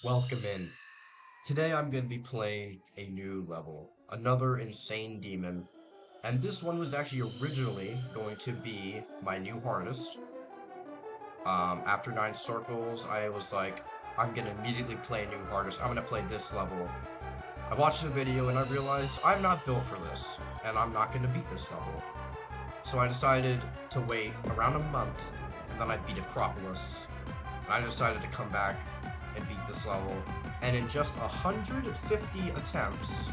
Welcome in. Today I'm going to be playing a new level, another insane demon, and this one was actually originally going to be my new hardest. After 9 circles, I was like, I'm going to immediately play a new hardest. I'm going to play this level. I watched the video and I realized I'm not built for this, and I'm not going to beat this level. So I decided to wait around a month, and then I'd beat Acropolis. I decided to come back and beat this level, and in just 150 attempts,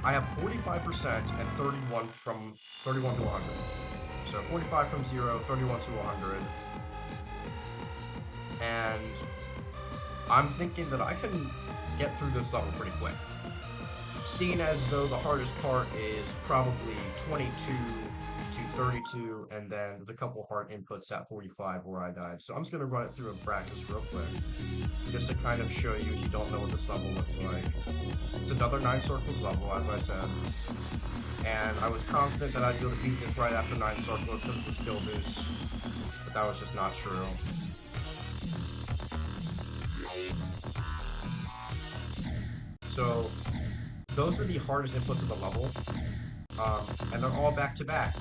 I have 45% and 31 to 100. So 45 from 0, 31 to 100, and I'm thinking that I can get through this level pretty quick. Seeing as though the hardest part is probably 22 to 32, and then there's a couple hard inputs at 45 where I died. So I'm just going to run it through and practice real quick, just to kind of show you if you don't know what this level looks like. It's another 9 circles level, as I said, and I was confident that I'd be able to beat this right after 9 circles because of the skill boost, but that was just not true. So those are the hardest inputs of the level, and they're all back to back.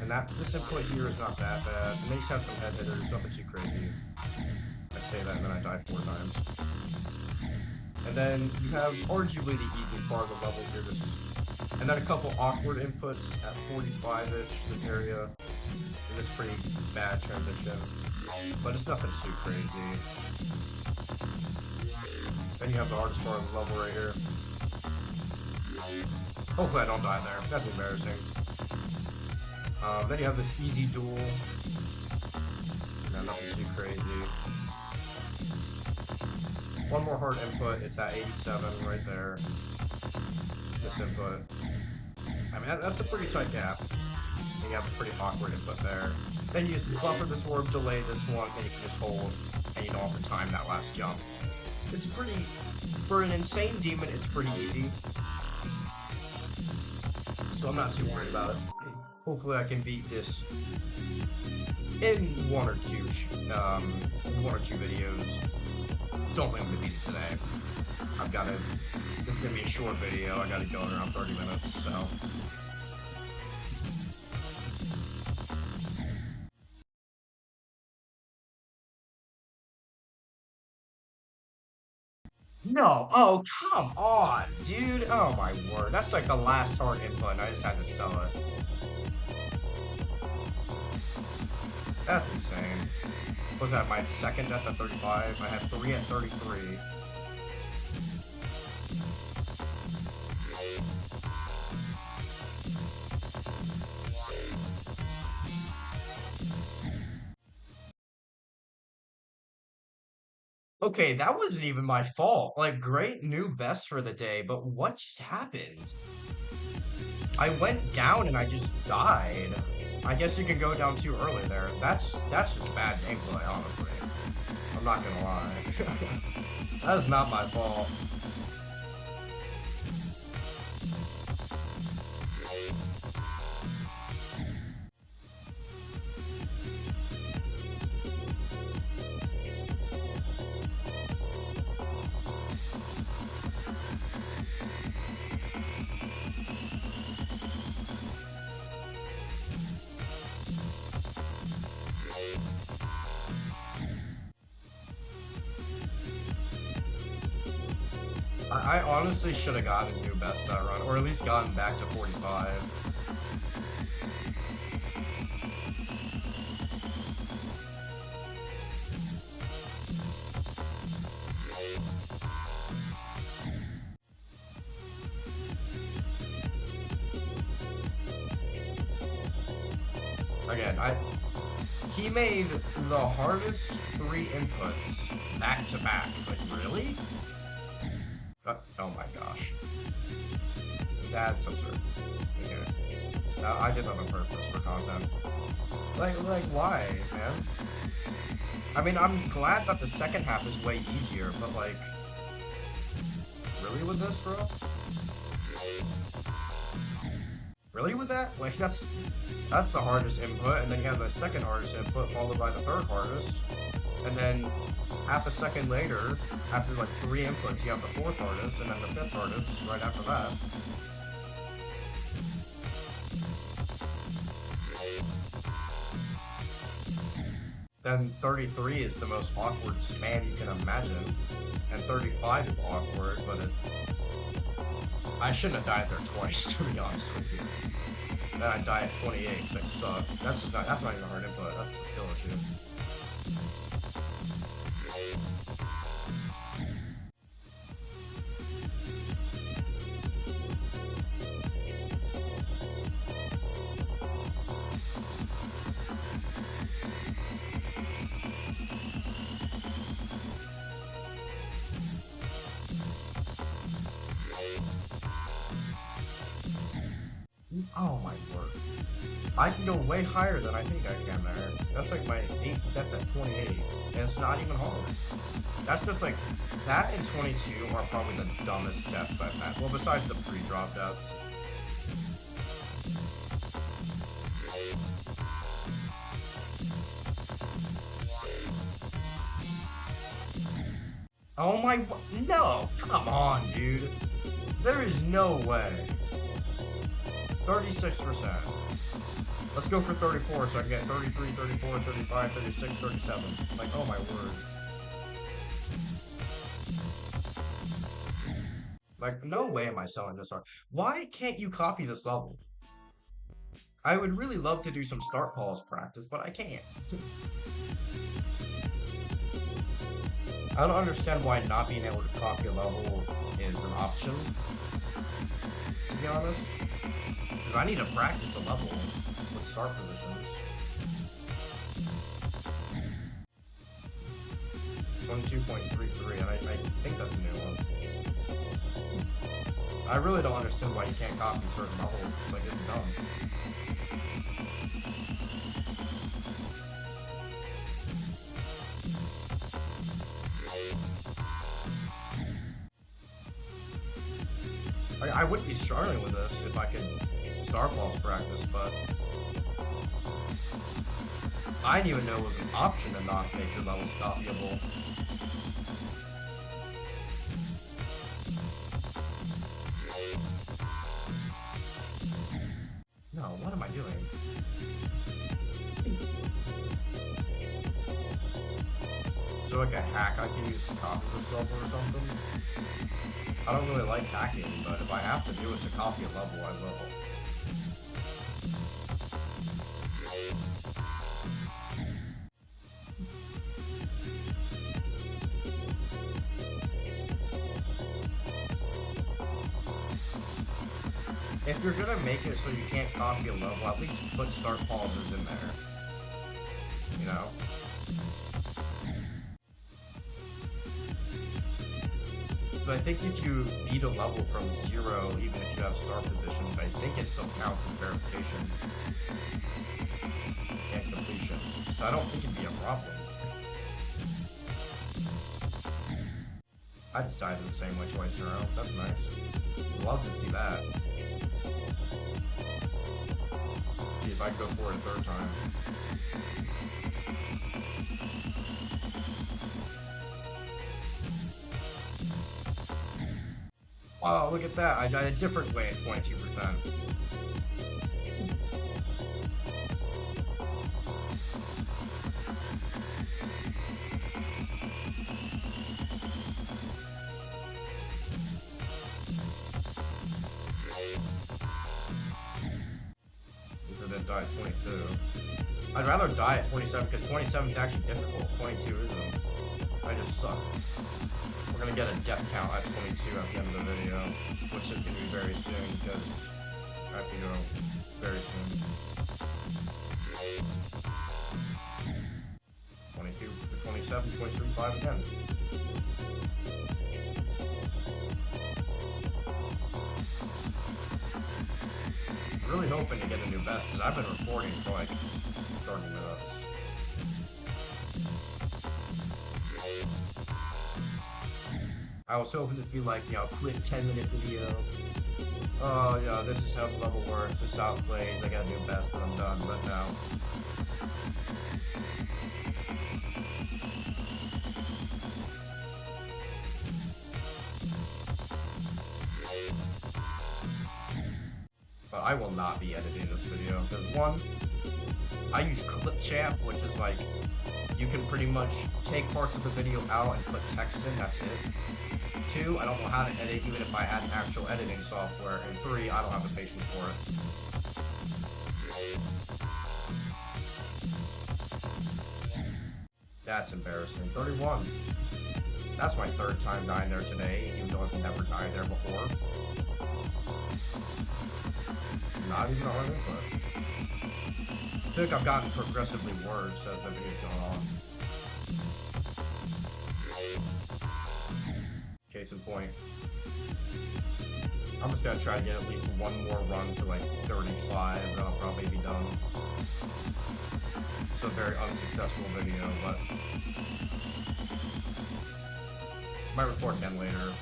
And this input here is not that bad. And they just have some head hitters, nothing too crazy. I say that and then I die 4 times. And then you have arguably the easiest part of the level here, and then a couple awkward inputs at 45-ish, this area. And this pretty bad transition. But it's nothing too crazy. Then you have the hardest part of the level right here. Hopefully I don't die there. That's embarrassing. Then you have this easy duel. No, nothing too crazy. One more hard input. It's at 87 right there. This input. I mean, that's a pretty tight gap. And you have a pretty awkward input there. Then you just buffer this orb, delay this one, and you can just hold, and you don't have to time that last jump. It's pretty, for an insane demon, it's pretty easy. So I'm not too worried about it. Hopefully I can beat this in one or two videos. Don't think I'm gonna beat it today. This is gonna be a short video. I gotta go in around 30 minutes, so. No, oh, come on, dude. Oh my word. That's like the last hard input, and I just had to sell it. That's insane. Was that my second death at 35? I had 3 at 33. Okay, that wasn't even my fault. Like, great new best for the day, but what just happened? I went down and I just died. I guess you can go down too early there. That's just bad gameplay, honestly. I'm not gonna lie. That is not my fault. I honestly should have gotten a new best that run, or at least gotten back to 45. Again, he made the hardest 3 inputs back to back. Like, really? Oh my gosh. That's absurd. Okay. I did that on purpose for content. Like, why, man? I mean, I'm glad that the second half is way easier, but like, really with this, bro? Really with that? Like, that's the hardest input, and then you have the second hardest input followed by the third hardest. And then half a second later, after like 3 inputs, you have the fourth hardest, and then the fifth hardest right after that. Then 33 is the most awkward span you can imagine, and 35 is awkward, but I shouldn't have died there twice, to be honest with you. Then I die at 28 because I suck. That's not even a hard input, that's a skill issue. Oh my word. I can go way higher than I think I can there. That's like my 8th death at 28, and it's not even hard. That's just like, that and 22 are probably the dumbest deaths I've had. Well, besides the pre-drop deaths. Oh my, no, come on, dude. There is no way. 36%. Let's go for 34 so I can get 33, 34, 35, 36, 37. Like, oh my word. Like, no way am I selling this hard. Why can't you copy this level? I would really love to do some start pause practice, but I can't. I don't understand why not being able to copy a level is an option, to be honest. Because I need to practice the level with start positions. 22.33, and I think that's a new one. I really don't understand why you can't copy certain levels. It's like, it's dumb. I wouldn't be struggling with this if I could star pulse practice, but I didn't even know it was an option to not make your levels copyable. No, what am I doing? So like a hack I can use to copy this level or something? I don't really like hacking, but if I have to do it to copy a level, I will. If you're gonna make it so you can't copy a level, at least put start pauses in there. You know? But I think if you beat a level from 0, even if you have start positions, I think it still counts as verification and completion. So I don't think it'd be a problem. I just died in the same way twice in a row. That's nice. Love to see that. See if I can go for it a third time. Wow, look at that. I died a different way at 22%. Than die at 22. I'd rather die at 27 because 27 is actually difficult. 22 isn't. I just suck. We're gonna get a death count at 22 at the end of the video, which is gonna be very soon because I have to go very soon. 22 to 27, 23.5 again. Really hoping to get a new best because I've been recording for like 30 minutes. I was hoping this would be like, you know, a quick 10-minute video. Oh, yeah, this is how the level works, this is how it plays, I got a new best and I'm done, but no. I will not be editing this video, because one, I use Clipchamp, which is like, you can pretty much take parts of the video out and put text in, that's it. Two, I don't know how to edit even if I had actual editing software. And three, I don't have the patience for it. That's embarrassing. 31. That's my third time dying there today, even though I've never died there before. Not even a hard input. I feel like I've gotten progressively worse as the video's going on. Case in point. I'm just gonna try to get at least one more run to like 35, then I'll probably be done. It's a very unsuccessful video, but might record again later.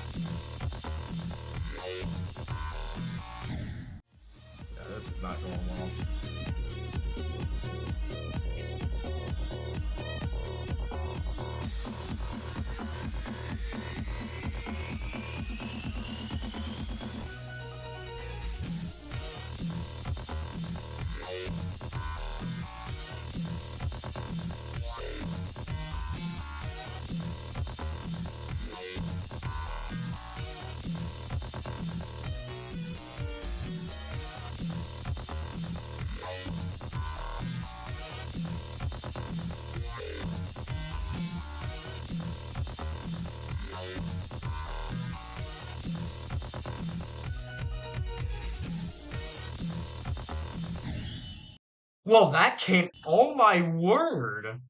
Yeah, this is not going well. Well, that came, oh my word!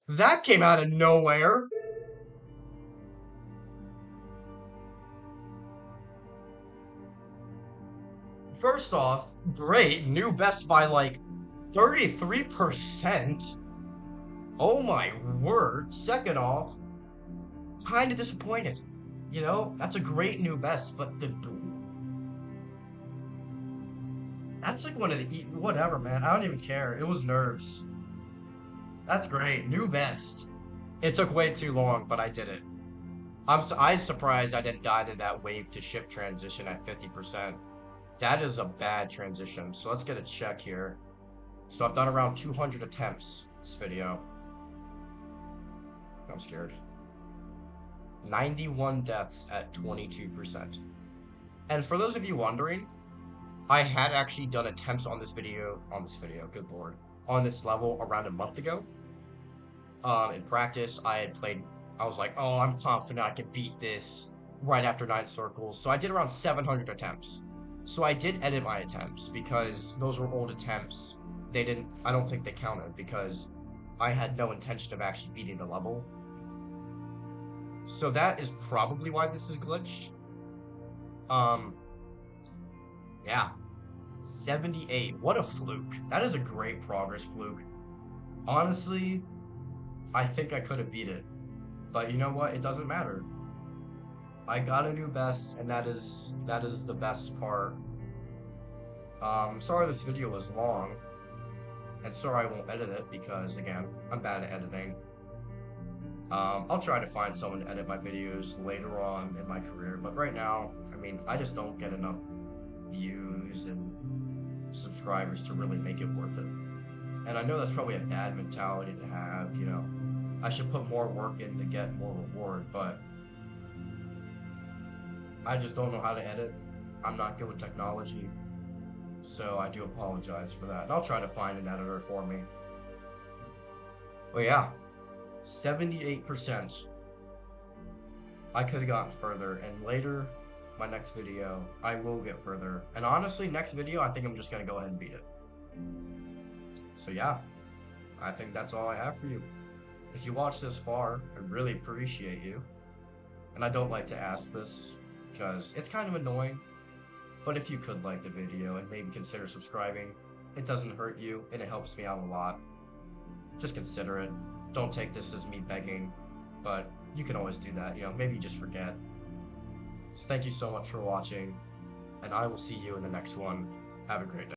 That came out of nowhere! First off, great, new best by like 33%. Oh my word. Second off, kind of disappointed. You know, that's a great new best, but that's like one of the whatever, man. I don't even care. It was nerves. That's great. New best. It took way too long, but I did it. I'm surprised I didn't die to that wave to ship transition at 50%. That is a bad transition. So let's get a check here. So I've done around 200 attempts this video. I'm scared. 91 deaths at 22%. And for those of you wondering, I had actually done attempts on this video, good lord, on this level around a month ago. In practice, I was like, oh, I'm confident I can beat this right after 9 circles. So I did around 700 attempts. So I did edit my attempts because those were old attempts. I don't think they counted because I had no intention of actually beating the level. So that is probably why this is glitched. Yeah. 78. What a fluke. That is a great progress fluke. Honestly, I think I could have beat it. But you know what? It doesn't matter. I got a new best, and that is the best part. Sorry this video was long. And sorry I won't edit it because, again, I'm bad at editing. I'll try to find someone to edit my videos later on in my career, but right now, I mean, I just don't get enough views and subscribers to really make it worth it. And I know that's probably a bad mentality to have, you know. I should put more work in to get more reward, but I just don't know how to edit. I'm not good with technology, so I do apologize for that. And I'll try to find an editor for me. But yeah. 78%. I could have gotten further, and later, my next video, I will get further. And honestly, next video, I think I'm just gonna go ahead and beat it. So yeah, I think that's all I have for you. If you watched this far, I really appreciate you. And I don't like to ask this, because it's kind of annoying. But if you could like the video and maybe consider subscribing, it doesn't hurt you, and it helps me out a lot. Just consider it. Don't take this as me begging, but you can always do that, you know, maybe you just forget. So thank you so much for watching, and I will see you in the next one. Have a great day.